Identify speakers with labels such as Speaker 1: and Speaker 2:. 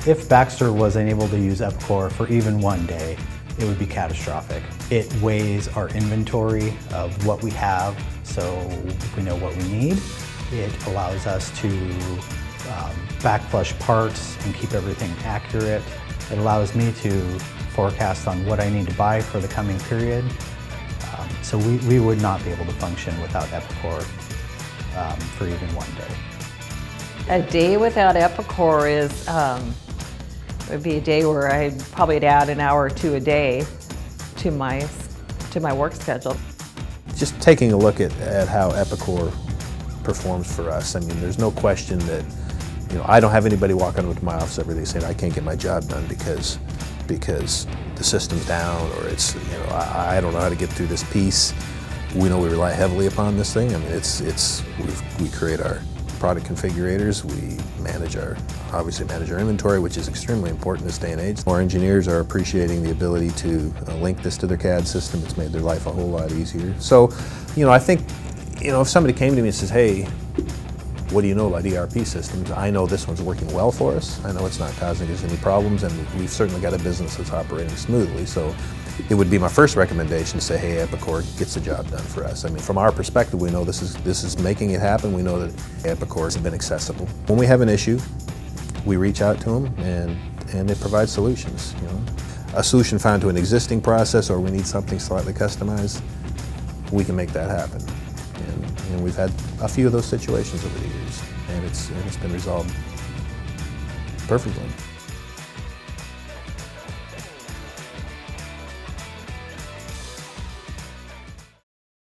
Speaker 1: If Baxter wasn't able to use Epicor for even one day, it would be catastrophic. It weighs our inventory of what we have, so we know what we need. It allows us to backflush parts and keep everything accurate. It allows me to forecast on what I need to buy for the coming period. So we would not be able to function without Epicor for even one day.
Speaker 2: A day without Epicor is would be a day where I'd probably add an hour or two a day to my work schedule.
Speaker 3: Just taking a look at how Epicor performs for us, I mean, there's no question that, you know, I don't have anybody walking into my office every day saying I can't get my job done because the system's down, or it's, you know, I don't know how to get through this piece. We know we rely heavily upon this thing. I mean, we create our product configurators, we obviously manage our inventory, which is extremely important in this day and age. Our engineers are appreciating the ability to link this to their CAD system. It's made their life a whole lot easier. So, you know, I think, you know, if somebody came to me and says, hey, what do you know about ERP systems? I know this one's working well for us. I know it's not causing us any problems, and we've certainly got a business that's operating smoothly. So it would be my first recommendation to say, hey, Epicor gets the job done for us. I mean, from our perspective, we know this is making it happen. We know that Epicor has been accessible. When we have an issue, we reach out to them, and they provide solutions. You know, a solution found to an existing process, or we need something slightly customized, we can make that happen. And we've had a few of those situations over the years, and it's been resolved perfectly.